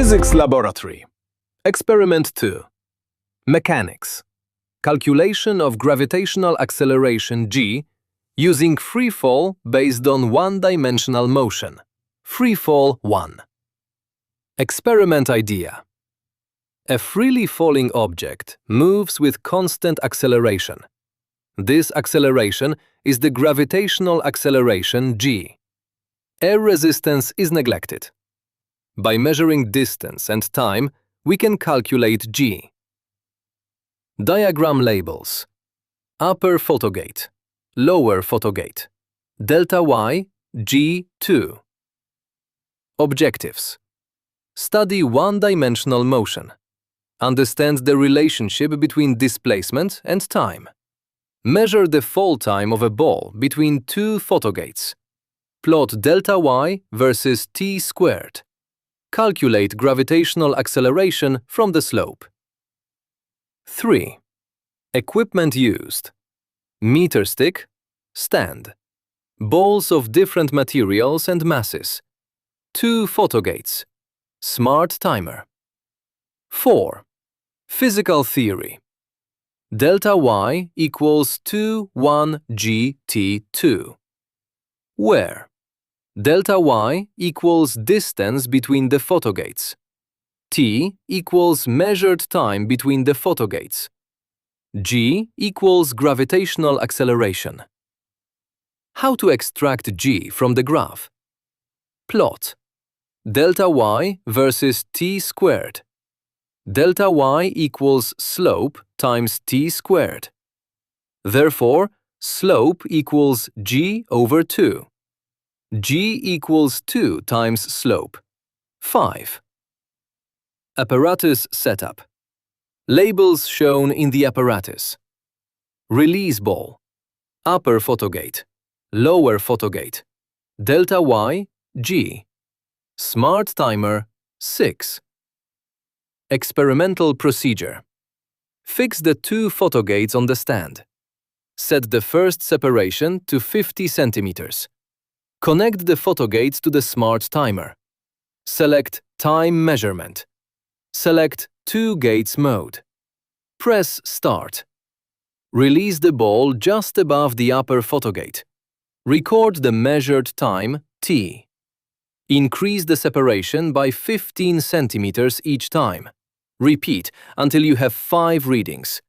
Physics Laboratory. Experiment 2. Mechanics. Calculation of gravitational acceleration g using freefall based on one-dimensional motion. Freefall 1. Experiment idea. A freely falling object moves with constant acceleration. This acceleration is the gravitational acceleration g. Air resistance is neglected. By measuring distance and time, we can calculate g. Diagram labels. Upper photogate, lower photogate. Delta y, g2. Objectives. Study one-dimensional motion. Understand the relationship between displacement and time. Measure the fall time of a ball between two photogates. Plot delta y versus t squared. Calculate gravitational acceleration from the slope. 3. Equipment used. Meter stick, stand. Balls of different materials and masses. 2 photogates. Smart timer. 4. Physical theory. Delta y equals 2, 1 g t2. Where? Delta y equals distance between the photogates. T equals measured time between the photogates. G equals gravitational acceleration. How to extract g from the graph? Plot. Delta y versus t squared. Delta y equals slope times t squared. Therefore, slope equals g over 2. g equals 2 times slope. 5. Apparatus setup. Labels shown in the apparatus. Release ball. Upper photogate. Lower photogate. Delta y, g. Smart timer, 6. Experimental procedure. Fix the 2 photogates on the stand. Set the first separation to 50 centimeters. Connect the photogates to the smart timer. Select Time Measurement. Select 2 gates mode. Press Start. Release the ball just above the upper photogate. Record the measured time, t. Increase the separation by 15 centimeters each time. Repeat until you have 5 readings.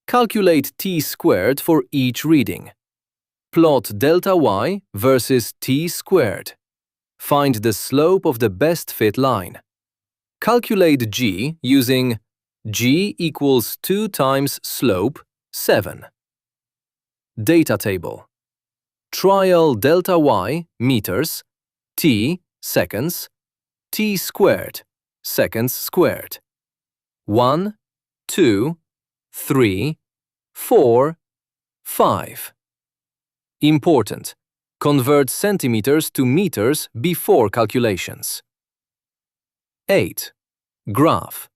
Calculate t squared for each reading. Plot delta y versus t squared. Find the slope of the best fit line. Calculate g using g equals 2 times slope, 7. Data table. Trial delta y, meters, t, seconds, t squared, seconds squared. 1, 2, 3, 4, 5. Important. Convert centimeters to meters before calculations. 8. Graph.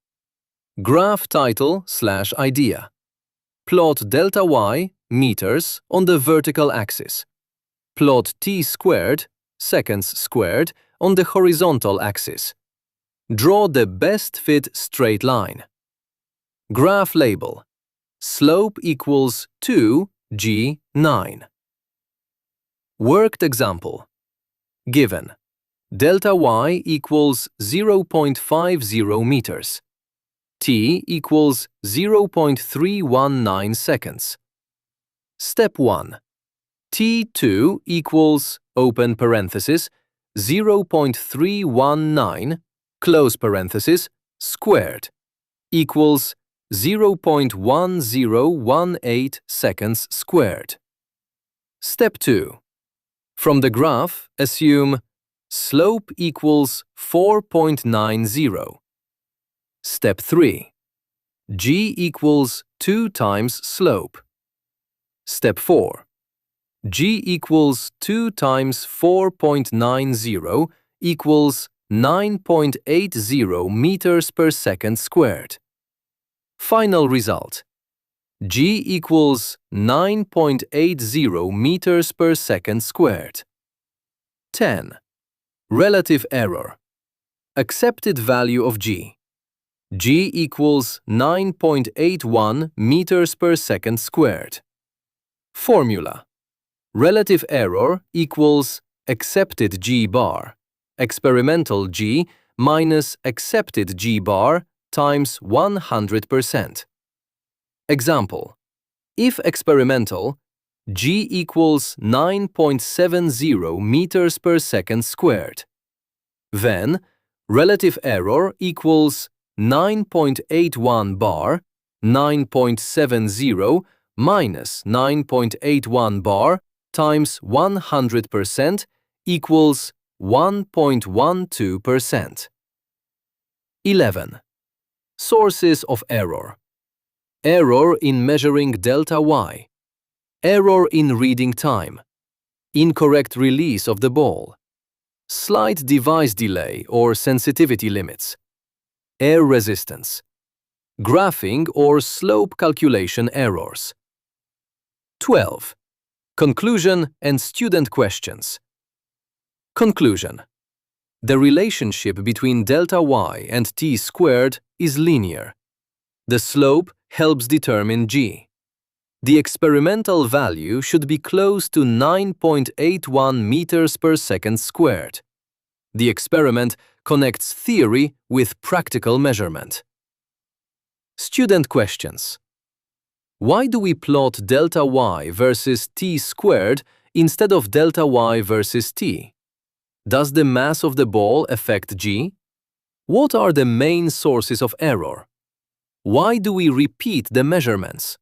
Graph title/idea. Plot delta y, meters, on the vertical axis. Plot t squared, seconds squared, on the horizontal axis. Draw the best fit straight line. Graph label. Slope equals 2 g 9. Worked example. Given. Delta y equals 0.50 meters. T equals 0.319 seconds. Step 1. T2 equals, open parenthesis, 0.319, close parenthesis, squared, equals 0.1018 seconds squared. Step 2. From the graph, assume slope equals 4.90. Step 3. G equals 2 times slope. Step 4. G equals 2 times 4.90 equals 9.80 meters per second squared. Final result. G equals 9.80 meters per second squared. 10. Relative error. Accepted value of g. G equals 9.81 meters per second squared. Formula. Relative error equals accepted g bar, experimental g minus accepted g bar times 100%. Example. If experimental, g equals 9.70 meters per second squared, then relative error equals 9.81 bar, 9.70 minus 9.81 bar times 100% equals 1.12%. 11. Sources of error. Error in measuring delta y. Error in reading time. Incorrect release of the ball. Slight device delay or sensitivity limits. Air resistance. Graphing or slope calculation errors. 12. Conclusion and student questions. Conclusion. The relationship between delta y and t squared is linear. The slope helps determine g. The experimental value should be close to 9.81 meters per second squared. The experiment connects theory with practical measurement. Student questions. Why do we plot delta y versus t squared instead of delta y versus t? Does the mass of the ball affect g? What are the main sources of error? Why do we repeat the measurements?